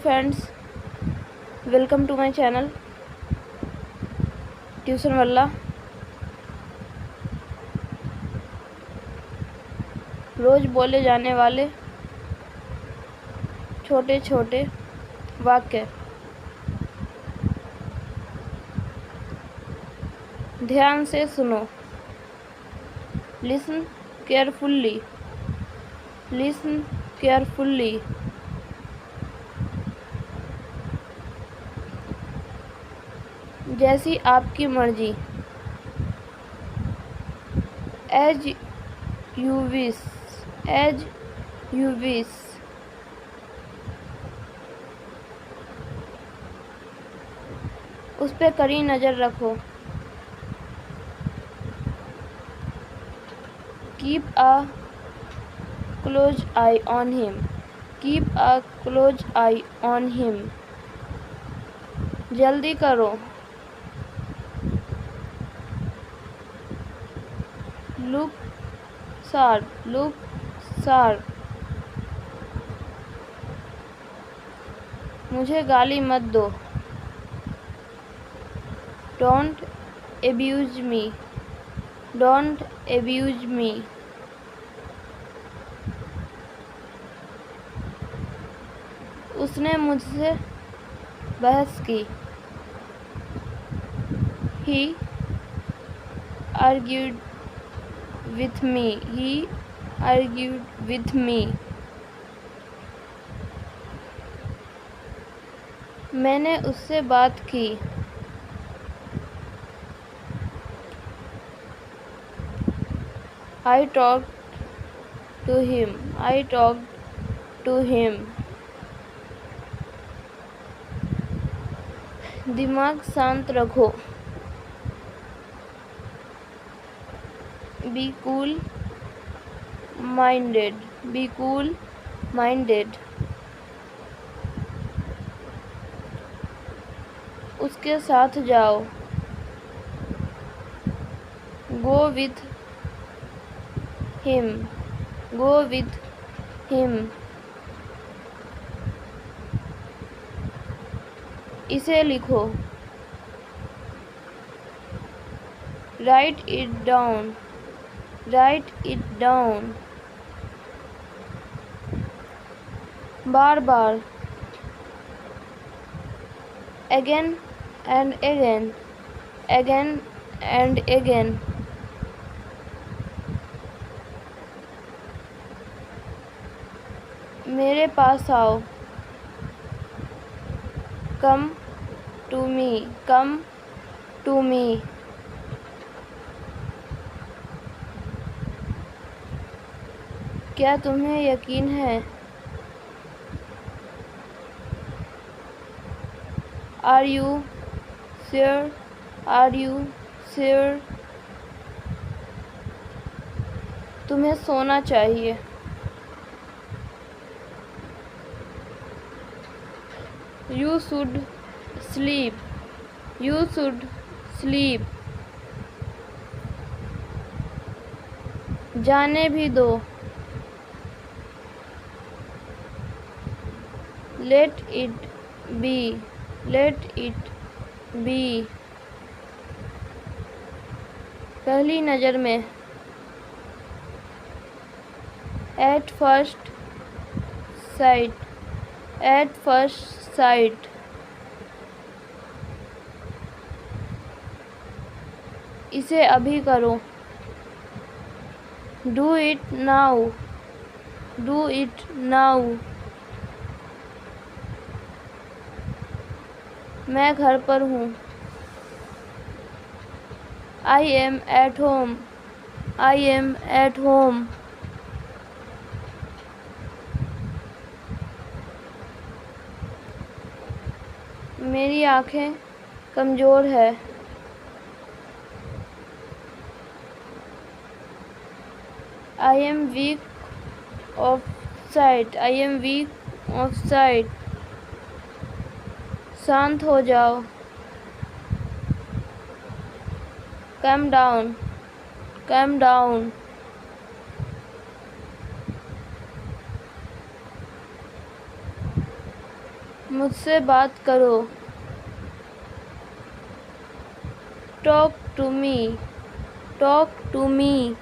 Friends, welcome to my channel tuition वाला। रोज़ बोले जाने वाले छोटे छोटे वाक्य। ध्यान से सुनो। Listen carefully. Listen carefully. जैसी आपकी मर्जी। As you wish. As you wish. उस पे कड़ी नज़र रखो। Keep a close eye on him. Keep a close eye on him. जल्दी करो। Look sharp. Look sharp. मुझे गाली मत दो। Don't abuse me. Don't abuse me. उसने मुझसे बहस की। He argued with me. He argued with me. मैंने उससे बात की। I talked to him. I talked to him. दिमाग शांत रखो। Be cool minded. Be cool minded. उसके साथ जाओ। Go with him. Go with him. इसे लिखो। Write it down. Write it down. Bar bar. Again and again. Again and again. मेरे पास आओ। Come to me. Come to me. क्या तुम्हें यकीन है? Are you sure? Are you sure? तुम्हें सोना चाहिए। You should sleep. You should sleep. जाने भी दो। Let it be. Let it be. पहली नज़र में। At first sight. At first sight. इसे अभी करो। Do it now. Do it now. मैं घर पर हूँ। I am at home. I am at home. मेरी आँखें कमज़ोर है। I am weak of sight. I am weak of sight. शांत हो जाओ। Calm down. Calm down. मुझसे बात करो। Talk to me. Talk to me.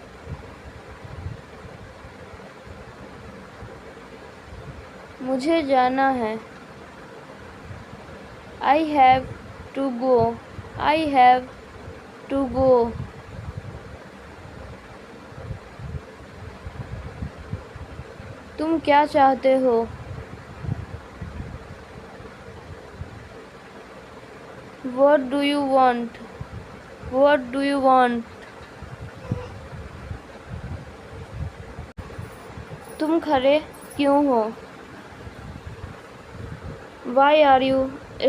मुझे जाना है। I have to go. I have to go. तुम क्या चाहते हो? What do you want? What do you want? तुम खड़े क्यों हो? Why are you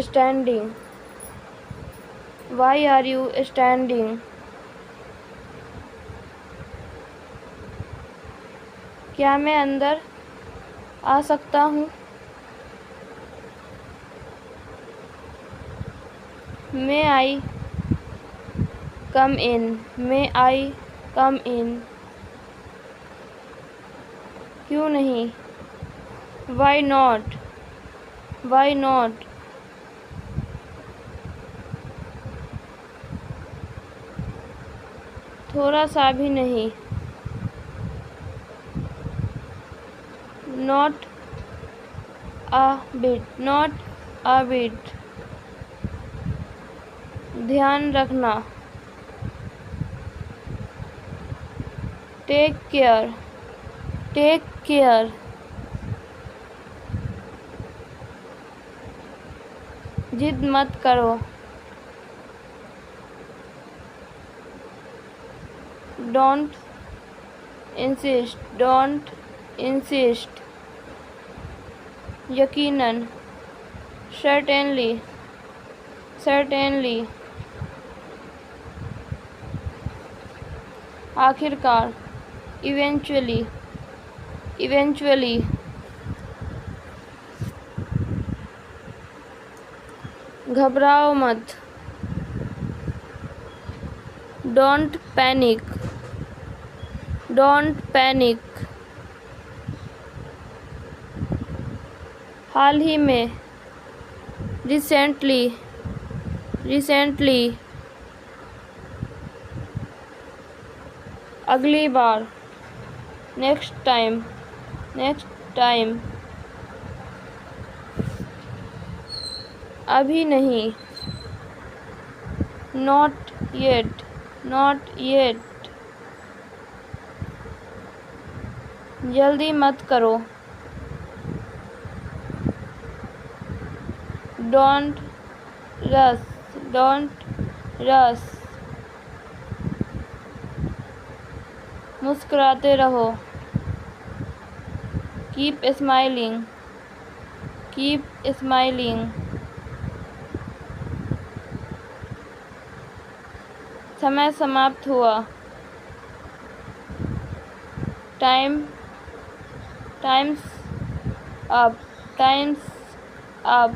standing? Why are you standing? क्या मैं अंदर आ सकता हूँ? May I come in? May I come in? क्यों नहीं? Why not? Why not? थोड़ा सा भी नहीं। Not a bit. Not a bit. ध्यान रखना। Take care. Take care. जिद मत करो। Don't insist. Don't insist. यकीनन। सर्टेनली। सर्टेनली। आखिरकार। इवेंचुअली। इवेंचुअली। घबराओ मत। Don't panic. Don't panic. हाल ही में। रिसेंटली। रिसेंटली। अगली बार। Next time. Next time. अभी नहीं। Not yet. Not yet. जल्दी मत करो। Don't rush. Don't rush. मुस्कुराते रहो। Keep smiling. Keep smiling. समय समाप्त हुआ। Time's up. Time's up.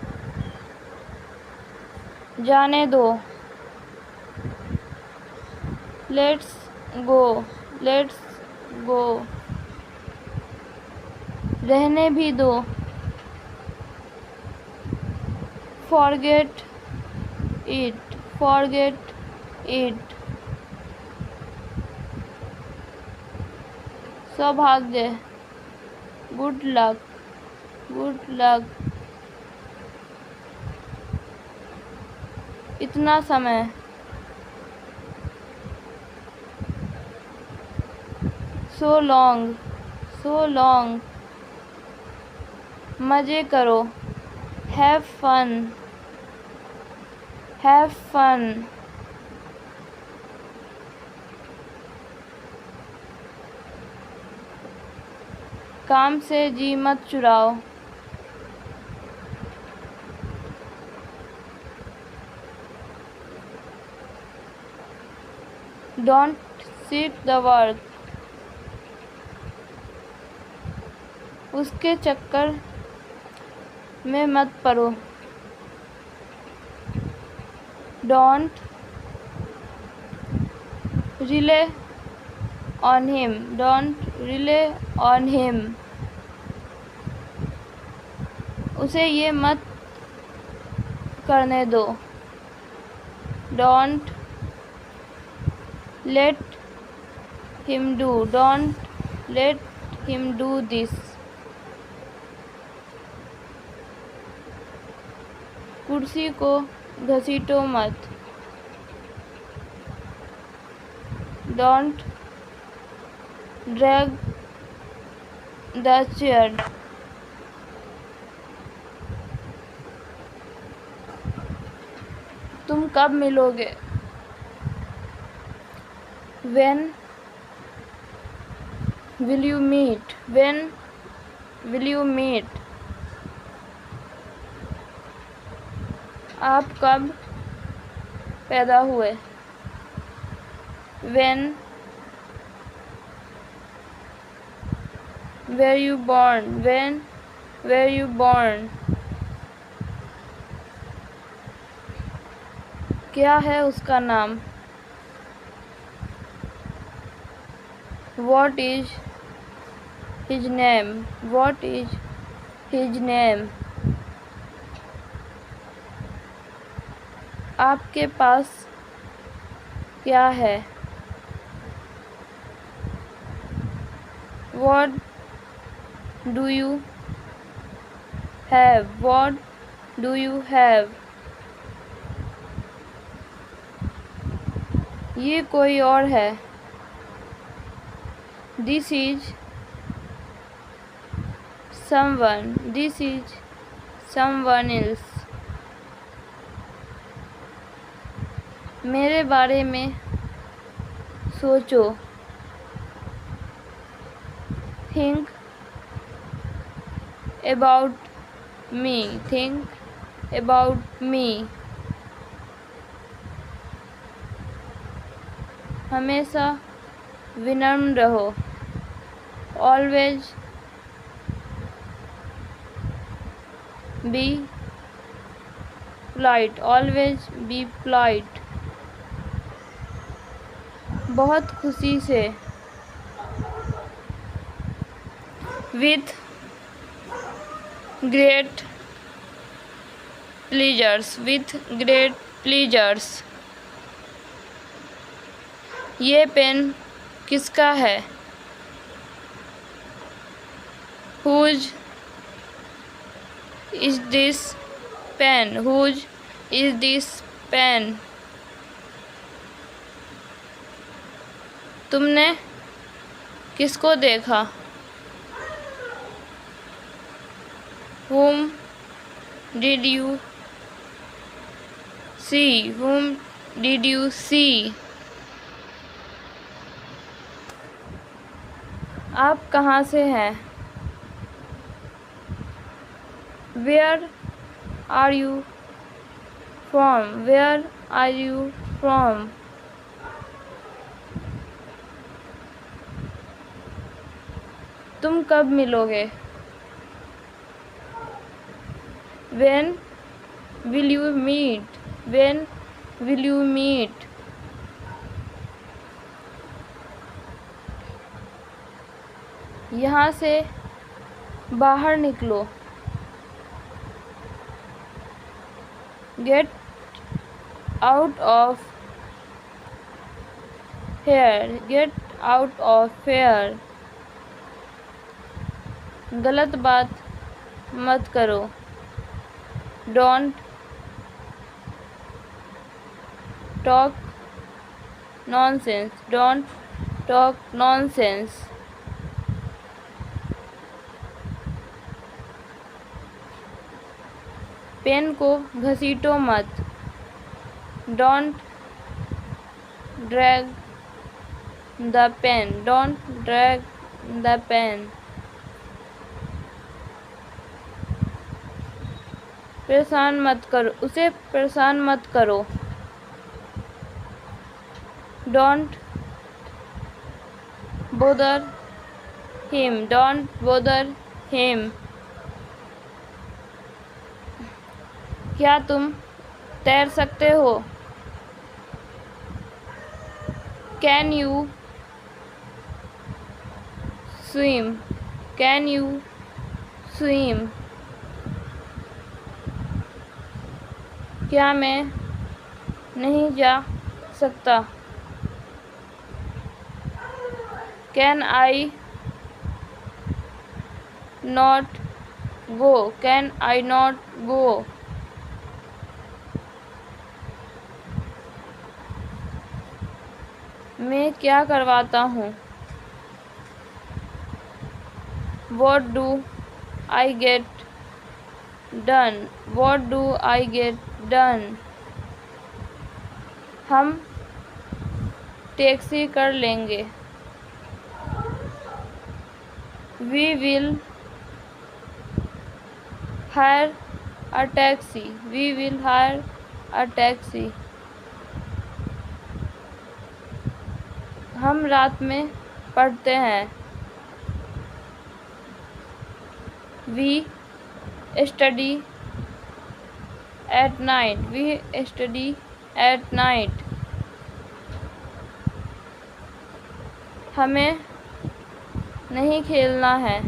जाने दो। Let's go. लेट्स गो। रहने भी दो। Forget it. Forget it. सौभाग्य। Good luck. Good luck. इतना समय। So long. So long. मज़े करो। Have fun. Have fun. काम से जी मत चुराओ। Don't seat the work. उसके चक्कर में मत पड़ो। Don't rely on him. Don't rely on him. उसे ये मत करने दो। Don't let him do, don't let him do this. कुर्सी को घसीटो मत। Don't drag the chair. तुम कब मिलोगे? When will you meet? When will you meet? आप कब पैदा हुए? When were you born? When were you born? क्या है उसका नाम? What is his name? What is his name? आपके पास क्या है? What do you have? What do you have? ये कोई और है। This is someone. This is someone else. मेरे बारे में सोचो। Think about me. Think about me. हमेशा विनम्र रहो। Always be polite. Always be polite. बहुत खुशी से। With great pleasures. With great pleasures. ये पेन किसका है? Whose is this pen? Whose is this pen? तुमने किसको देखा? Whom did you see? Whom did you see? आप कहाँ से हैं? Where are you from? Where are you from? तुम कब मिलोगे? When will you meet? When will you meet? यहाँ से बाहर निकलो। Get out of here. Get out of here. गलत बात मत करो। Don't talk nonsense. Don't talk nonsense. Pen को घसीटो मत। Don't drag the pen. Don't drag the pen. परेशान मत करो, उसे परेशान मत करो। Don't bother him. Don't bother him. क्या तुम तैर सकते हो? Can you swim? Can you swim? क्या मैं नहीं जा सकता? Can I not go? Can I not go? मैं क्या करवाता हूँ? What do I get done? What do I get done? हम टैक्सी कर लेंगे। We will hire a taxi. We will hire a taxi. हम रात में पढ़ते हैं। We study at night. We study at night. हमें नहीं खेलना है।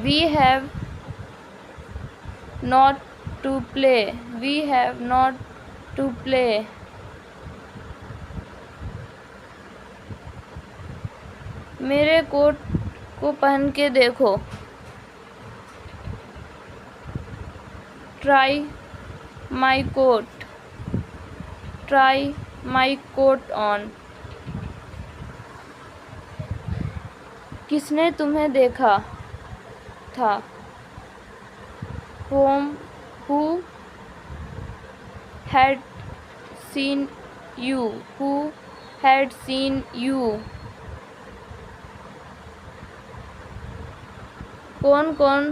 We have not to play. We have not to play. मेरे कोट को पहन के देखो। Try my coat. Try my coat on. किसने तुम्हें देखा था? Who had seen you? Who had seen you? कौन कौन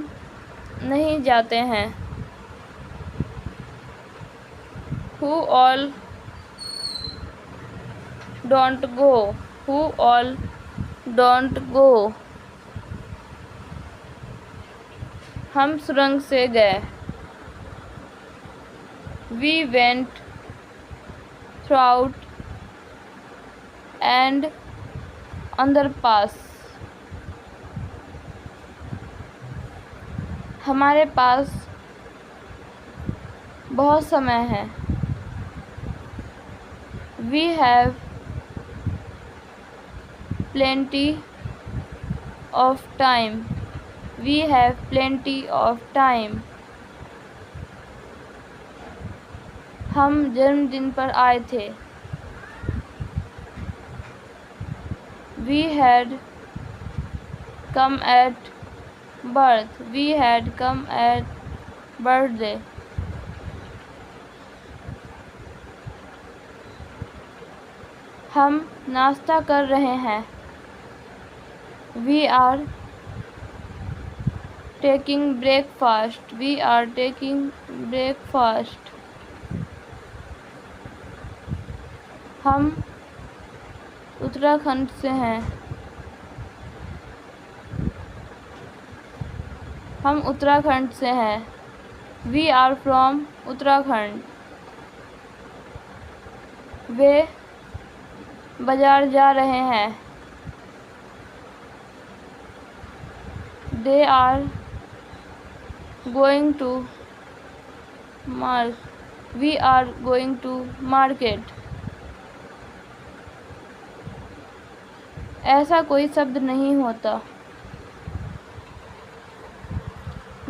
नहीं जाते हैं? Who all don't go? Who all don't go? हम सुरंग से गए। We went through and underpass. हमारे पास बहुत समय है। We have plenty of time. We have plenty of time. हम जन्मदिन पर आए थे। We had come at birth. We had come at birthday. हम नाश्ता कर रहे हैं। We are taking breakfast. We are taking breakfast. हम उत्तराखंड से हैं। हम उत्तराखंड से हैं। We are from Uttarakhand. वे बाजार जा रहे हैं। They are going to market. We are going to market. ऐसा कोई शब्द नहीं होता।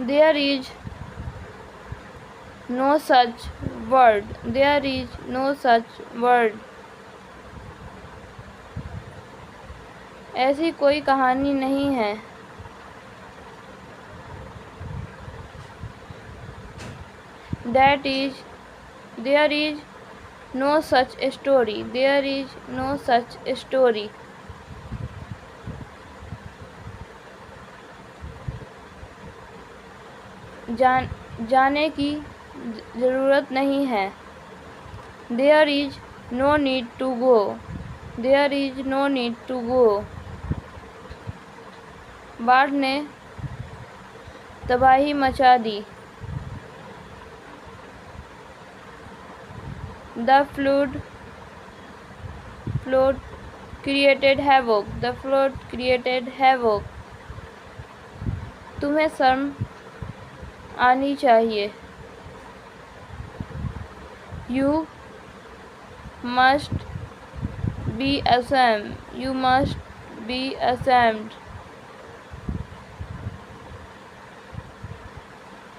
There is no such word. There is no such word. ऐसी कोई कहानी नहीं है। There is no such story. There is no such story. जाने की ज़रूरत नहीं है। There is no need to go. There is no need to go. बाढ़ ने तबाही मचा दी। The flood created havoc. The flood created havoc. तुम्हें शर्म आनी चाहिए। You must be ashamed. You must be ashamed.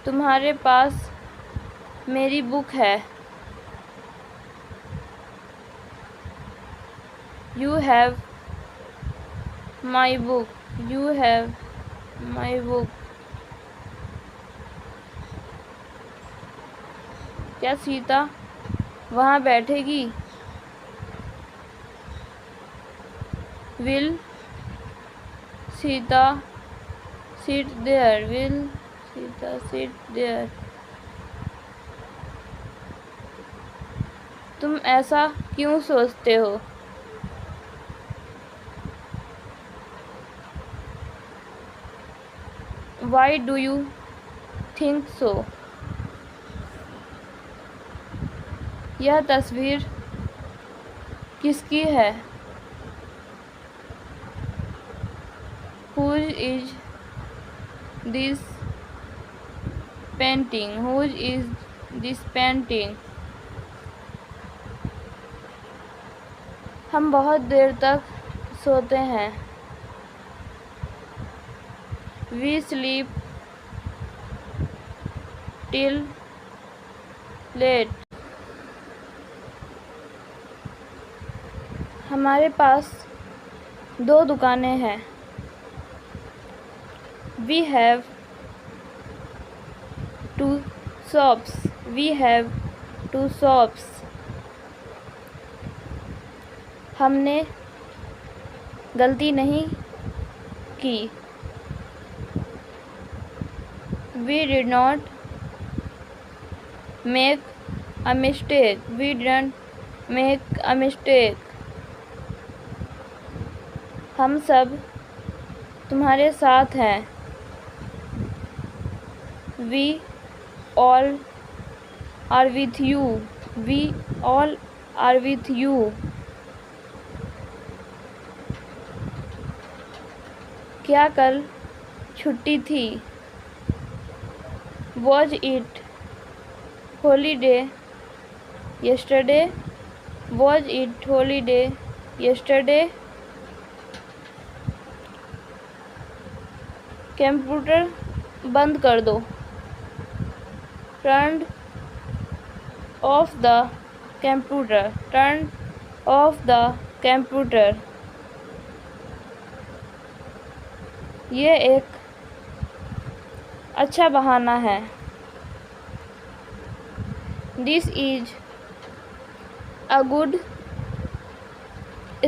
तुम्हारे पास मेरी बुक है। You have my book. You have my book. क्या सीता वहाँ बैठेगी? Will Sita sit there? Will Sita sit there? तुम ऐसा क्यों सोचते हो? Why do you think so? यह तस्वीर किसकी है? Whose is this painting? Whose is this painting? हम बहुत देर तक सोते हैं। We sleep till late. हमारे पास 2 दुकानें हैं। We have 2 shops. We have 2 shops. हमने गलती नहीं की। We did not make a mistake. We didn't make a mistake. हम सब तुम्हारे साथ हैं। We all are with you. We all are with you. क्या कल छुट्टी थी? Was it holiday yesterday? Was it holiday yesterday? Computer बंद कर दो। Turn off the computer. Turn off the computer. ये एक अच्छा बहाना है। This is a good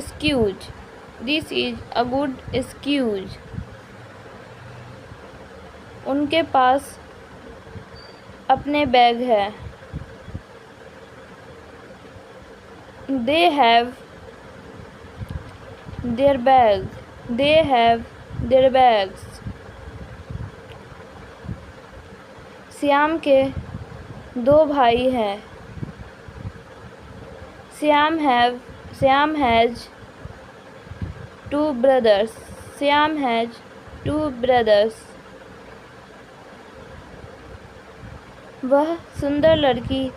excuse. This is a good excuse. उनके पास अपने बैग है। They have their bag. They have their bags. Shyam के 2 भाई हैं। Shyam has 2 brothers. Shyam has 2 brothers. वह सुंदर लड़की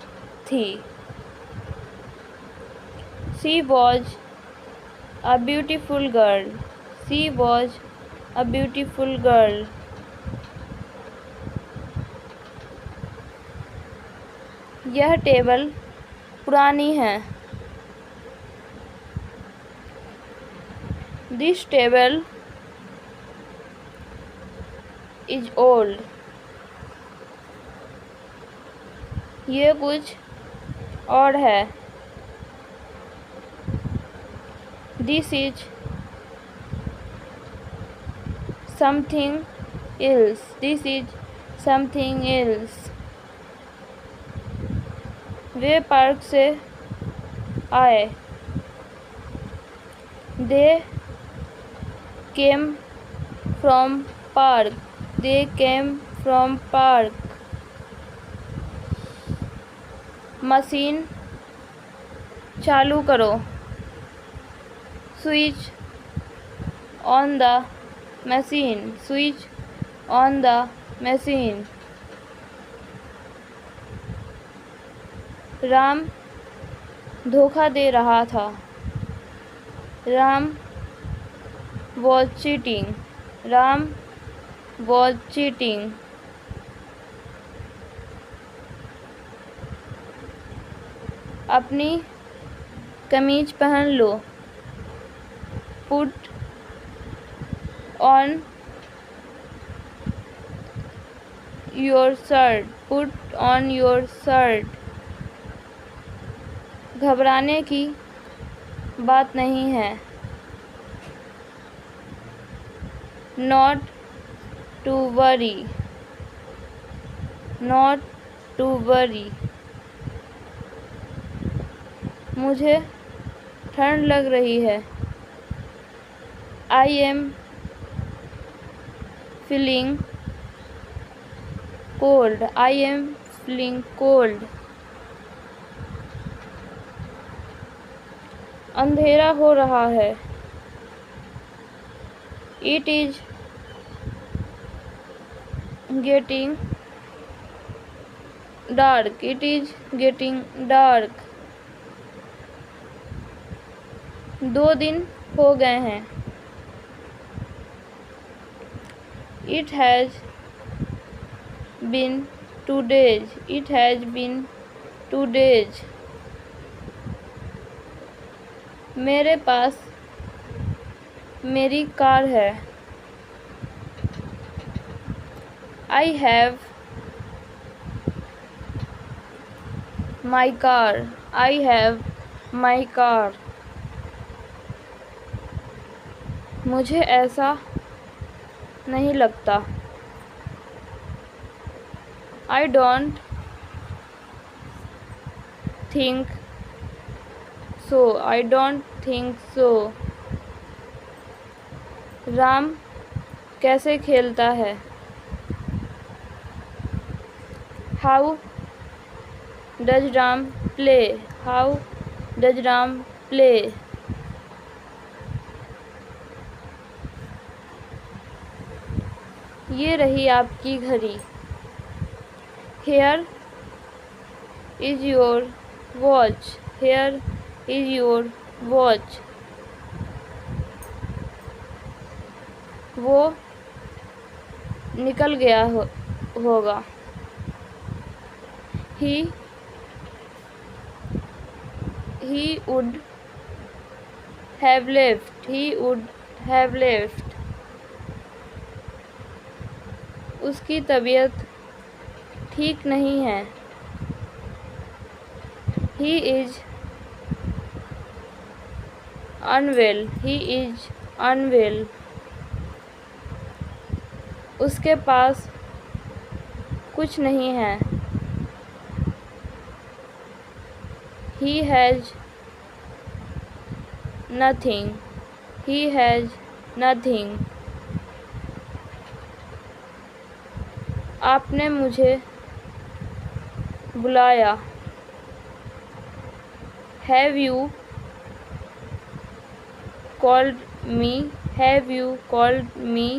थी। She was a beautiful girl. She was a beautiful girl. यह टेबल पुरानी है। This table is old. ये कुछ और है। This is something else. This is something else. Way park से आए। They came from park. They came from park. Machine चालू करो। Switch on the machine. Switch on the machine. Ram धोखा दे रहा था। Ram was cheating. Ram was cheating. अपनी कमीज पहन लो। Put on your shirt. Put on your shirt. घबराने की बात नहीं है। Not to worry. Not to worry. मुझे ठंड लग रही है। I am feeling cold. I am feeling cold. अंधेरा हो रहा है। It is getting dark. It is getting dark. 2 दिन हो गए हैं। It has been 2 days. It has been 2 days. मेरे पास मेरी कार है। I have my car. I have my car. मुझे ऐसा नहीं लगता। I don't think so. I don't think so. Ram कैसे खेलता है? How does Ram play? How does Ram play? ये रही आपकी घड़ी। Here is your watch. Here is your watch. वो निकल गया होगा। He would have left. He would have left. उसकी तबीयत ठीक नहीं है। He is unwell. He is unwell. उसके पास कुछ नहीं है। He has nothing. He has nothing. आपने मुझे बुलाया। Have you called me? Have you called me?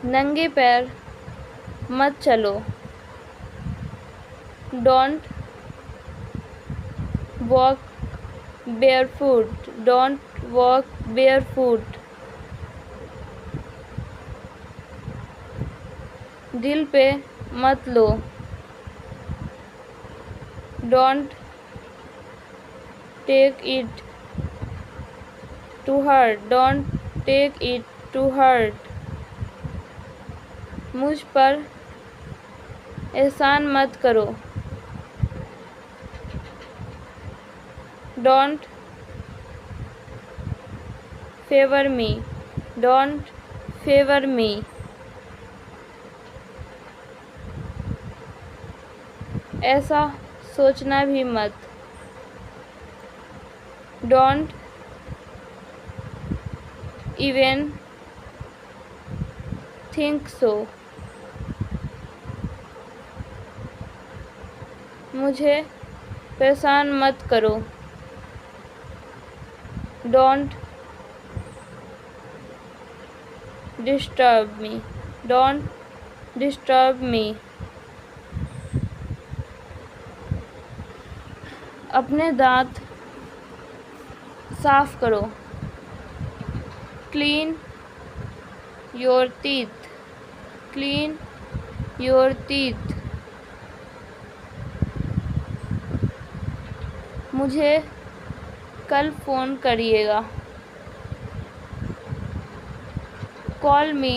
नंगे पैर मत चलो। Don't walk barefoot. Don't walk barefoot. दिल पे मत लो। Don't take it to heart. Don't take it to heart. मुझ पर एहसान मत करो। Don't favor me. Don't favor me. ऐसा सोचना भी मत। Don't even think so. मुझे परेशान मत करो। Don't disturb me. Don't disturb me. अपने दांत साफ करो। Clean your teeth. Clean your teeth. मुझे कल फ़ोन करिएगा। Call me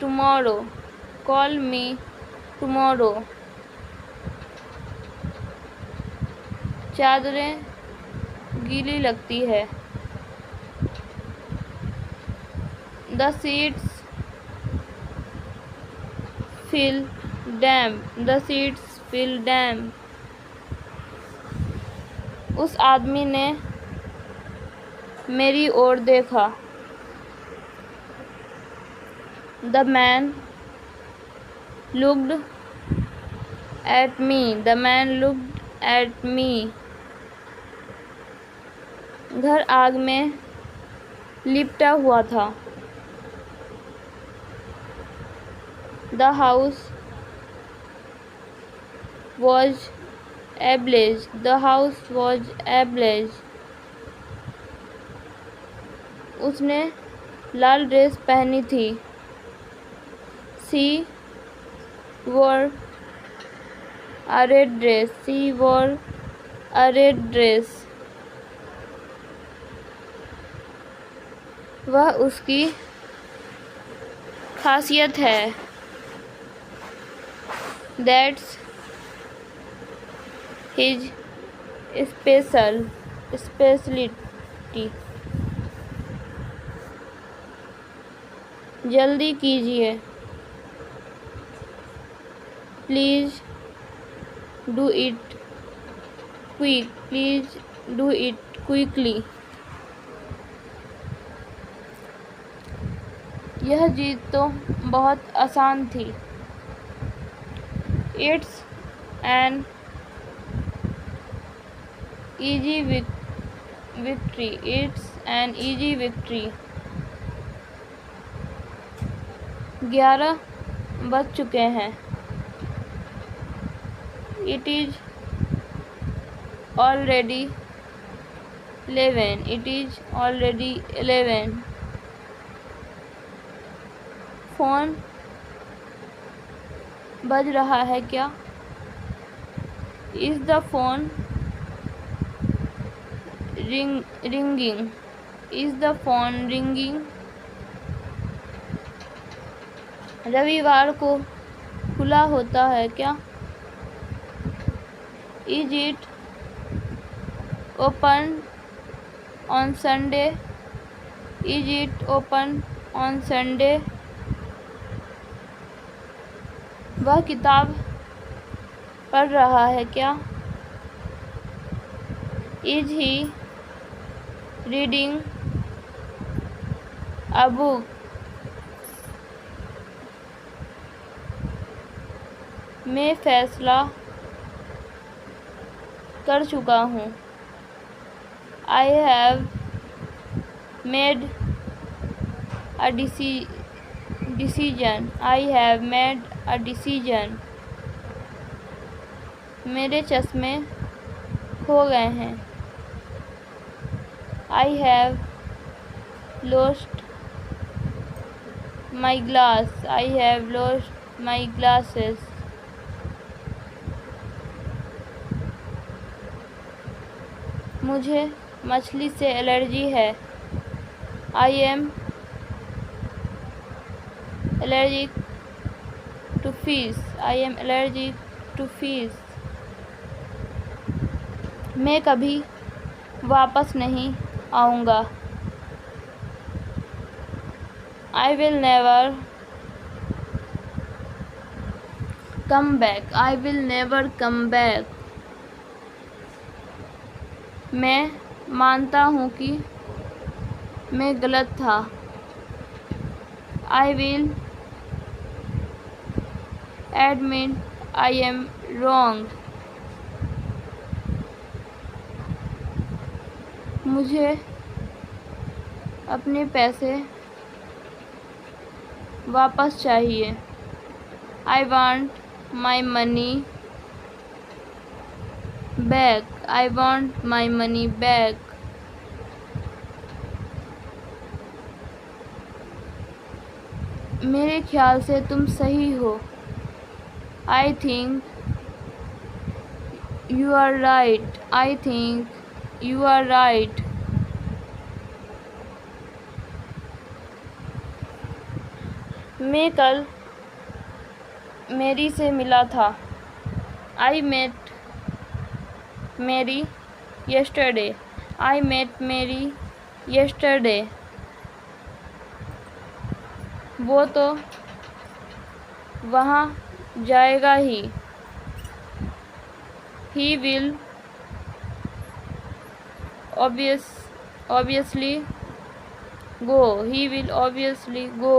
tomorrow. Call me tomorrow. चादरें गीली लगती है। The seats feel damp. The seats feel damp. उस आदमी ने मेरी ओर देखा। The man looked at me. The man looked at me. घर आग में लिपटा हुआ था। The house was ablaze. The house was ablaze. उसने लाल ड्रेस पहनी थी। She wore a red dress. She wore a red dress. वह उसकी खासियत है। That's his specialty. जल्दी कीजिए। Please do it quick. Please do it quickly. यह जीत तो बहुत आसान थी। It's an easy victory. It's an easy victory. 11 बज चुके हैं। It is already 11. It is already 11. Phone बज रहा है क्या? Is the phone ringing? Is the phone ringing? रविवार को खुला होता है क्या? Is it open on Sunday? Is it open on Sunday? वह किताब पढ़ रहा है क्या? Is he reading a book? मैं फैसला कर चुका हूँ। I have made a decision. I have made a decision. मेरे चश्मे खो गए हैं। I have lost my glass. I have lost my glasses. मुझे मछली से एलर्जी है। I am allergic to fish. I am allergic to fish. मैं कभी वापस नहीं आऊँगा। I will never come back. I will never come back. मैं मानता हूँ कि मैं गलत था। I will admit I am wrong. मुझे अपने पैसे वापस चाहिए। I want my money back. I want my money back. मेरे ख्याल से तुम सही हो. I think you are right. I think you are right. मैं कल मेरी से मिला था. I met Mary yesterday. I met Mary yesterday. वो तो वहाँ जाएगा ही. He will obviously go. He will obviously go.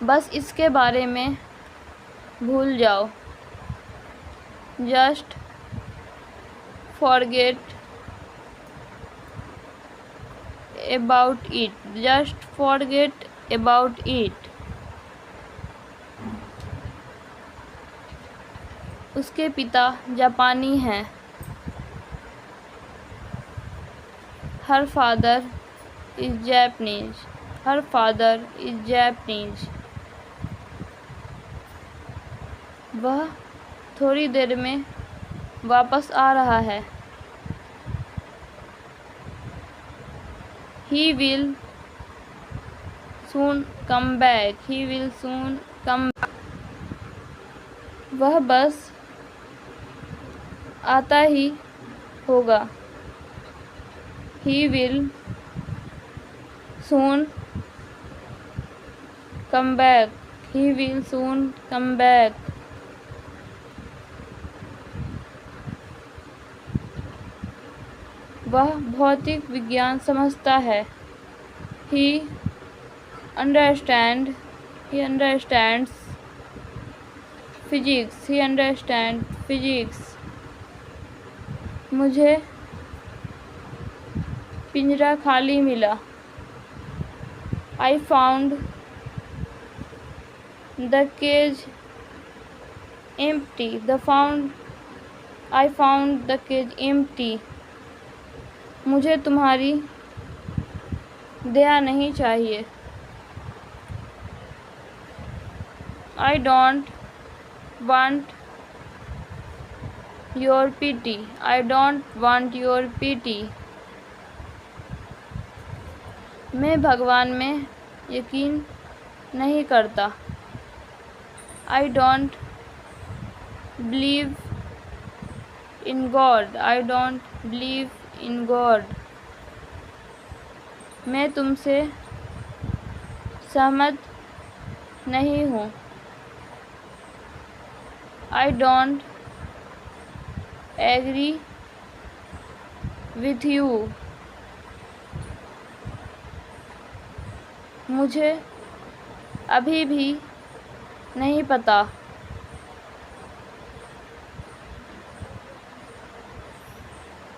बस इसके बारे में भूल जाओ. Just forget about it. Just forget about it. उसके पिता जापानी हैं. Her father is Japanese. Her father is Japanese. वह थोड़ी देर में वापस आ रहा है. He will soon come back. He will soon come back. वह बस आता ही होगा. He will soon come back. He will soon come back. वह भौतिक विज्ञान समझता है. He understands physics. He understands physics. मुझे पिंजरा खाली मिला. I found the cage empty. I found the cage empty. मुझे तुम्हारी दया नहीं चाहिए. I don't want your pity. I don't want your pity. मैं भगवान में यकीन नहीं करता. I don't believe in God. I don't believe in God. मैं तुमसे सहमत नहीं हूँ. I don't agree with you. मुझे अभी भी नहीं पता.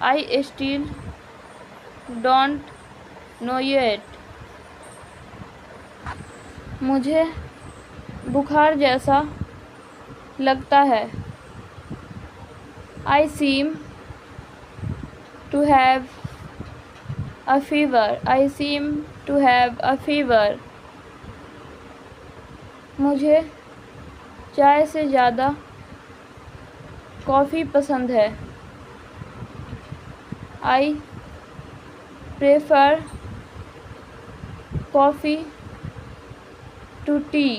I still don't know yet. मुझे बुखार जैसा लगता है. I seem to have a fever. I seem to have a fever. मुझे चाय से ज़्यादा कॉफ़ी पसंद है. I prefer coffee to tea.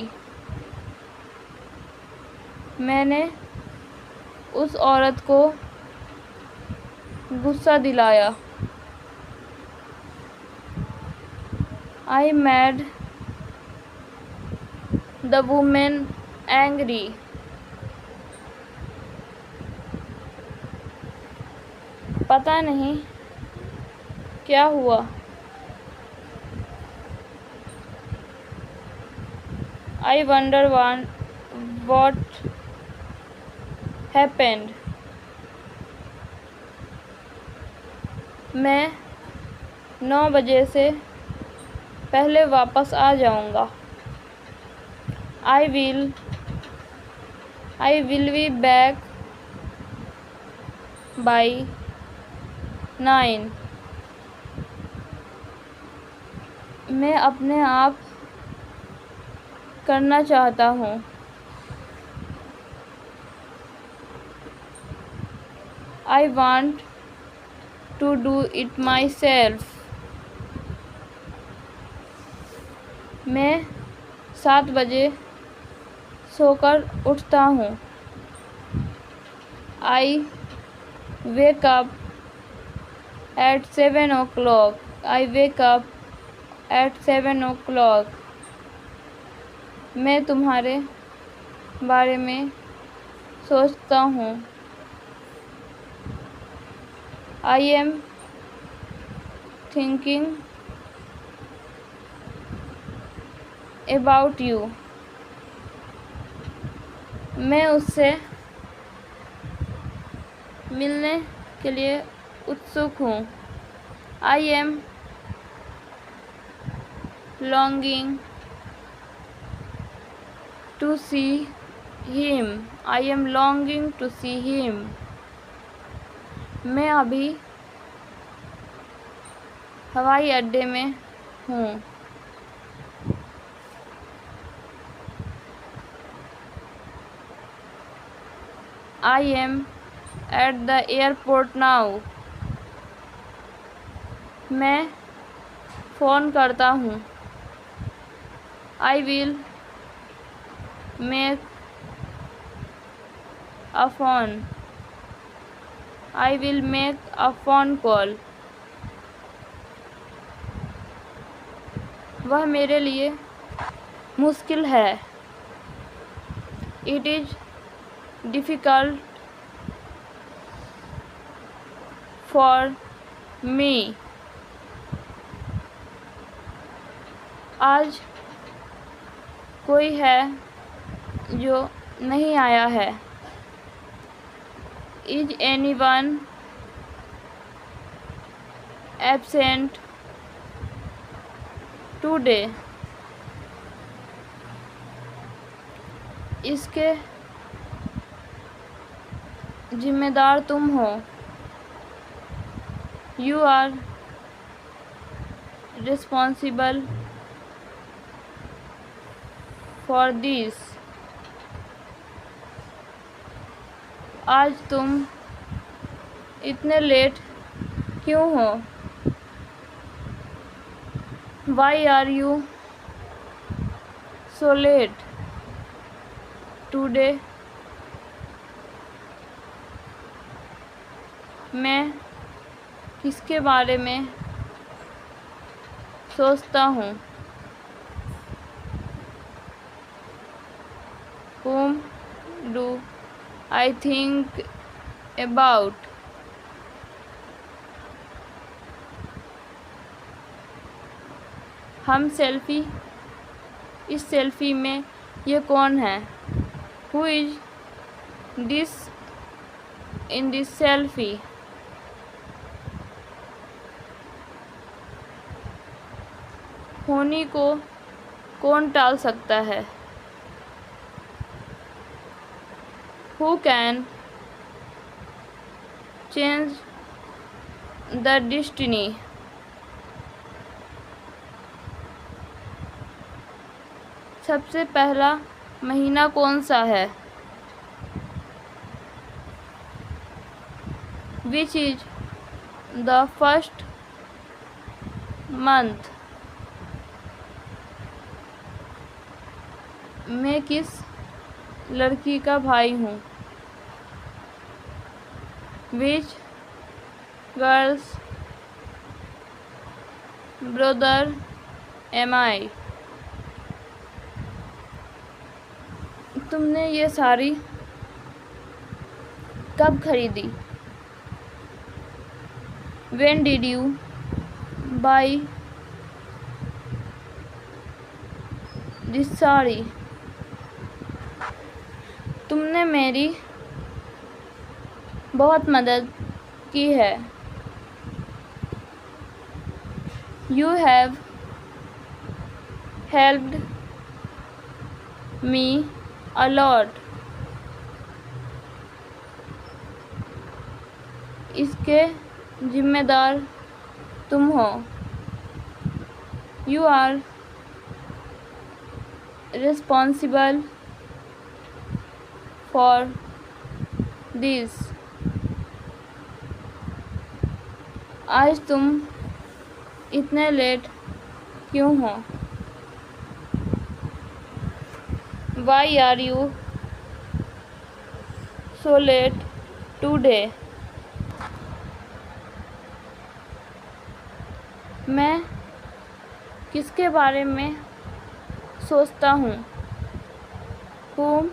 मैंने उस औरत को गुस्सा दिलाया. I made the woman angry. पता नहीं क्या हुआ. I wonder what happened. मैं 9 बजे से पहले वापस आ जाऊंगा. I will be back by 9। मैं अपने आप करना चाहता हूँ। I want to do it myself। मैं 7 बजे सोकर उठता हूँ। I wake up at 7 o'clock। I wake up at 7 o'clock। मैं तुम्हारे बारे में सोचता हूँ। I am thinking about you। मैं उससे मिलने के लिए उत्सुक हूँ। I am longing to see him। I am longing to see him। मैं अभी हवाई अड्डे में हूँ। I am at the airport now। मैं फ़ोन करता हूँ। I will make a phone। I will make a phone call। वह मेरे लिए मुश्किल है। It is difficult for me। आज कोई है जो नहीं आया है। Is anyone absent today? इसके जिम्मेदार तुम हो। You are responsible for this। आज तुम इतने लेट क्यों हो? Why are you so late today? मैं किसके बारे में सोचता हूँ? Whom do I think about? हम सेल्फी इस सेल्फी में ये कौन है? Who is this in this selfie? होनी को कौन टाल सकता है? Who can change the destiny? सबसे पहला महीना कौन सा है? Which is the first month? मैं किस लड़की का भाई हूँ? Which girl's brother am I? तुमने ये साड़ी कब खरीदी? When did you buy this saree? तुमने मेरी बहुत मदद की है। You have helped me a lot। इसके जिम्मेदार तुम हो। You are responsible for this. आज तुम इतने लेट क्यों हो? Why are you so late today? मैं किसके बारे में सोचता हूँ? Whom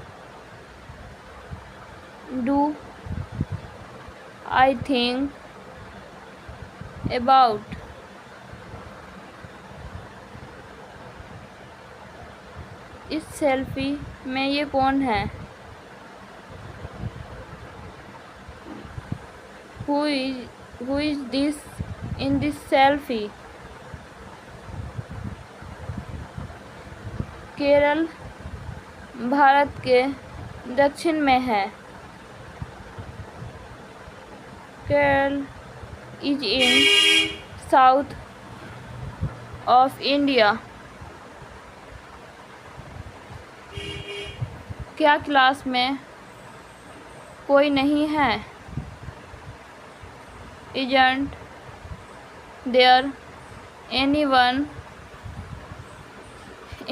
do I think about? इस सेल्फी में ये कौन है? Who is this in this selfie? Kerala Bharat के दक्षिण में है। Kerala is in south of India. क्या क्लास में कोई नहीं है? Isn't there anyone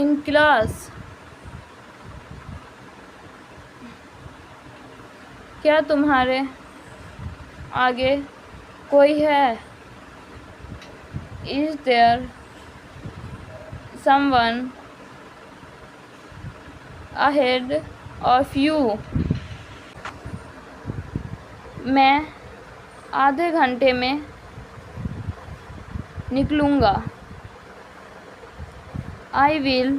in class? क्या तुम्हारे आगे कोई है? Is there someone ahead of you? मैं आधे घंटे में निकलूँगा। I will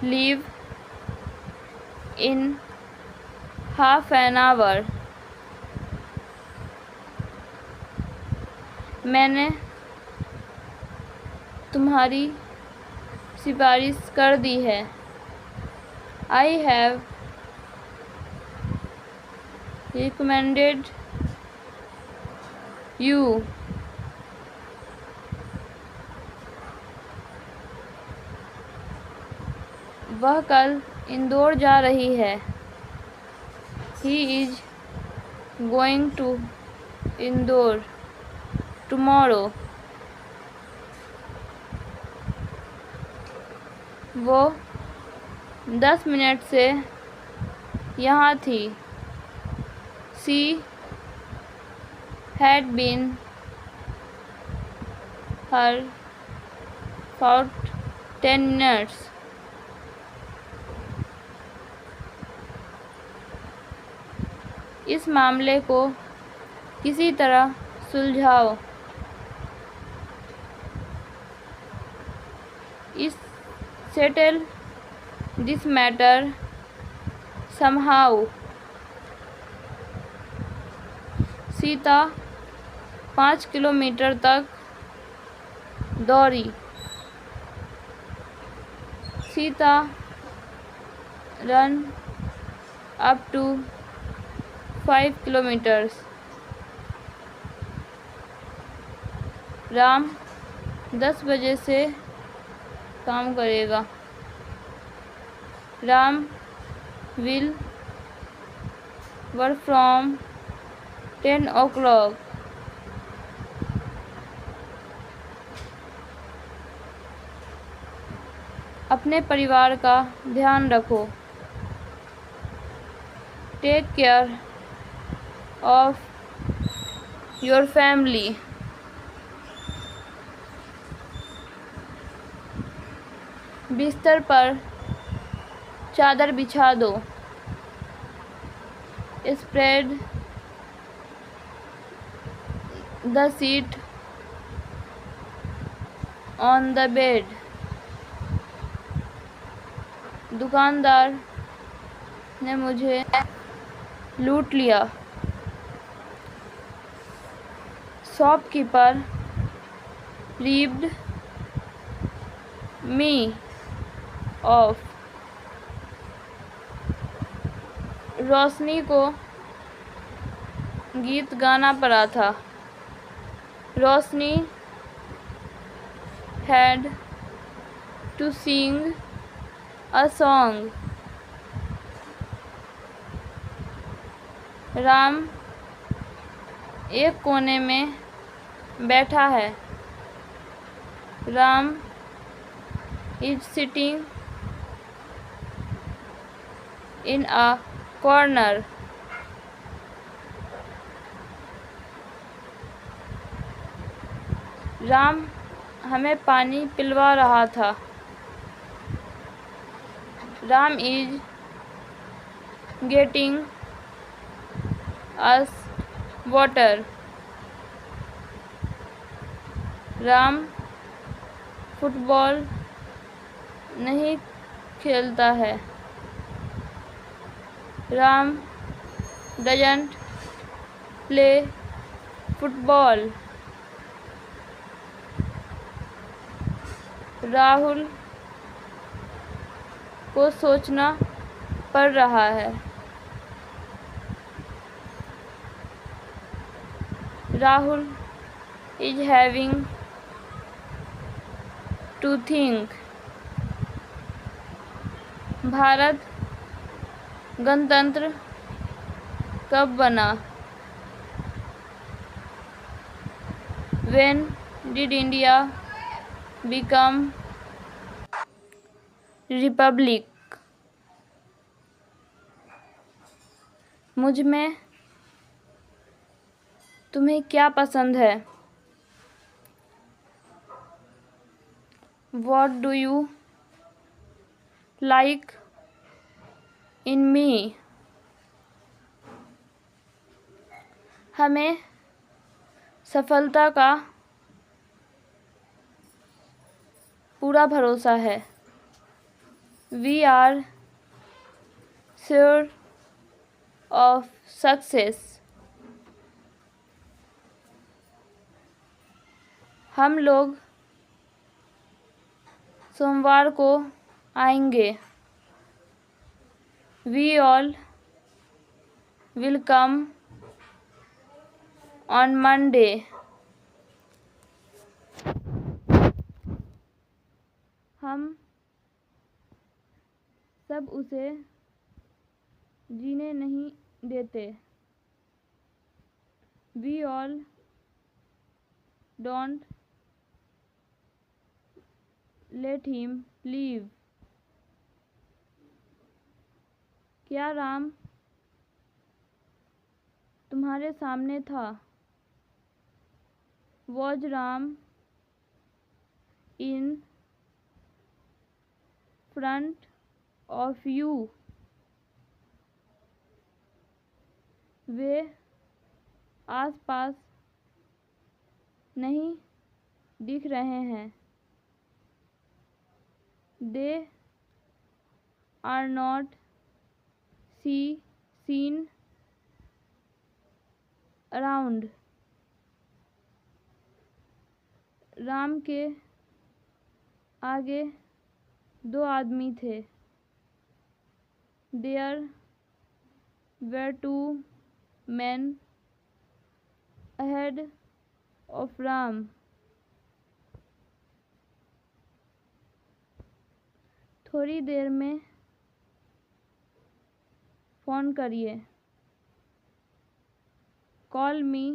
leave in half an hour. मैंने तुम्हारी सिफारिश कर दी है। I have recommended you. वह कल इंदौर जा रही है। He is going to Indore tomorrow. वो 10 मिनट से यहाँ थी। She had been here for 10 minutes. इस मामले को किसी तरह सुलझाओ। Settle this matter somehow. Sita 5 kilometre तक दौड़ी। Sita run up to 5 kilometers. Ram 10 बजे से काम करेगा। Ram will work from 10 o'clock. अपने परिवार का ध्यान रखो। Take care of your family. बिस्तर पर चादर बिछा दो। Spread the sheet on the bed. दुकानदार ने मुझे लूट लिया। Shopkeeper ripped me off. रोशनी को गीत गाना पड़ा था। रोशनी had to sing a song. Ram एक कोने में बैठा है। Ram is sitting in a corner. Ram हमें पानी पिलवा रहा था। Ram is getting us water. Ram football नहीं खेलता है। Ram doesn't play football. Rahul को सोचना पड़ रहा है। Rahul is having to think. Bharat गणतंत्र कब बना? When did India become republic? मुझ में तुम्हें क्या पसंद है? What do you like in me? हमें सफलता का पूरा भरोसा है। We are sure of success. हम लोग सोमवार को आएंगे। We all will come on Monday. हम सब उसे जीने नहीं देते। We all don't let him leave. क्या राम तुम्हारे सामने था? Was Ram in front of you? वे आसपास नहीं दिख रहे हैं। They are not seen around. Ram के आगे दो आदमी थे। There were two men ahead of Ram. थोड़ी देर में फ़ोन करिए। Call me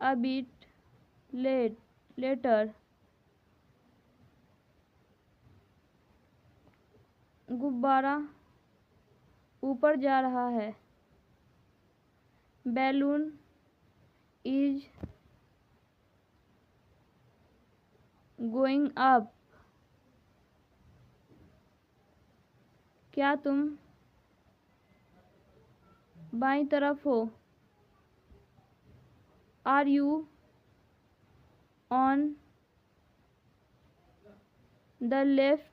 a bit later. गुब्बारा ऊपर जा रहा है। Balloon is going up. क्या तुम बाईं तरफ हो? Are you on the left?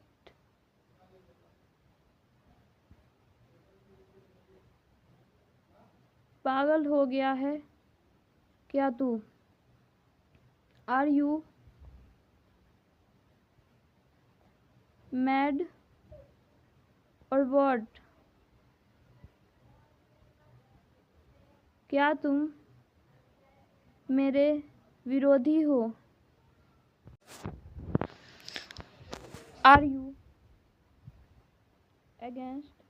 पागल हो गया है क्या तू? Are you mad or what? क्या तुम मेरे विरोधी हो? Are you against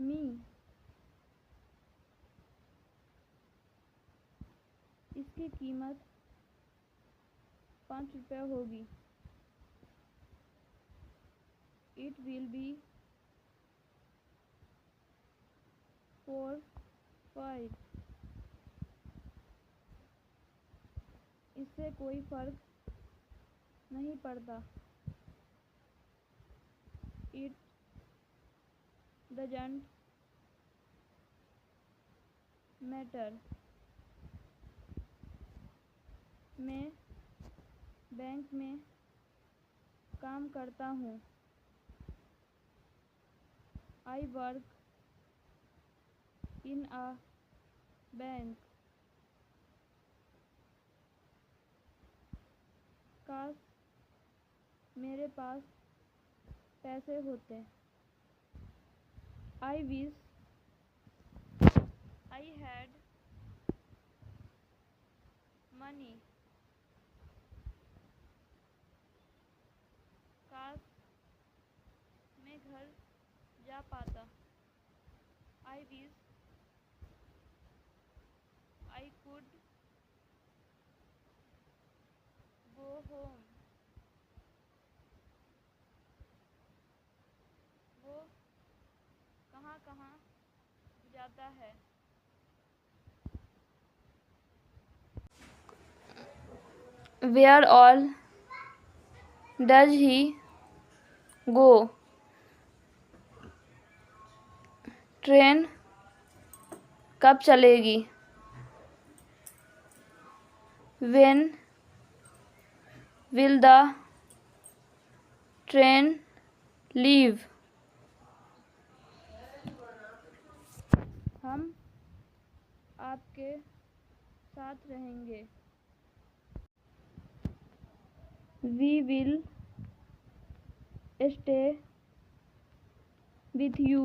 me? इसकी कीमत 5 रुपये होगी। It will be 4-5। इससे कोई फर्क नहीं पड़ता। It doesn't matter. मैं बैंक में काम करता हूँ। I work in a bank. काश मेरे पास पैसे होते। I wish I had money. काश मैं घर जा पाता। I wish I could go home. वो कहाँ कहाँ जाता है? Where all does he go? Train कब चलेगी? When will the train leave? हम आपके साथ रहेंगे। We will stay with you.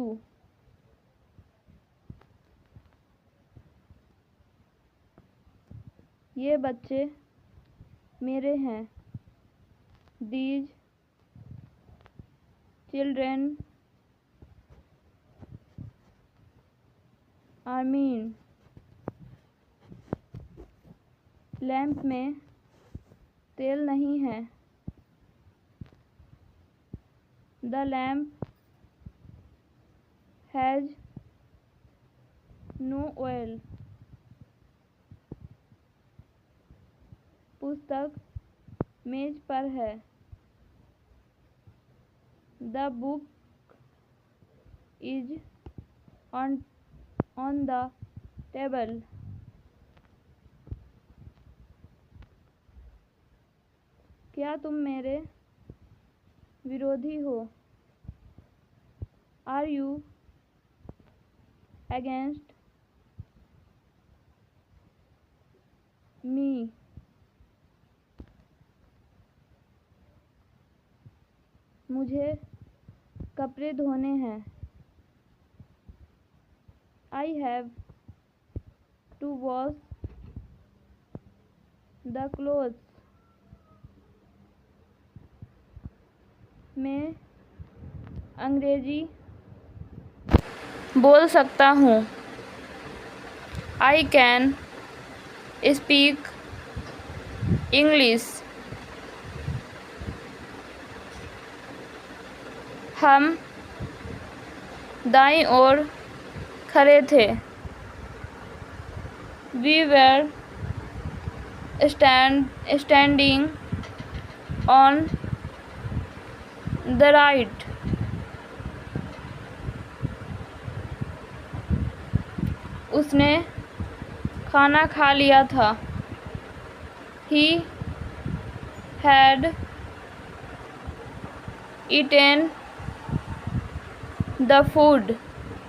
ये बच्चे मेरे हैं। These children are mine. Lamp में तेल नहीं है। The lamp has no oil. पुस्तक मेज पर है। The book is on the table. क्या तुम मेरे विरोधी हो? Are you against me? मुझे कपड़े धोने हैं। I have to wash the clothes. मैं अंग्रेजी बोल सकता हूँ। I can speak English. हम दाईं ओर खड़े थे। We were standing on the right. उसने खाना खा लिया था। He had eaten the food.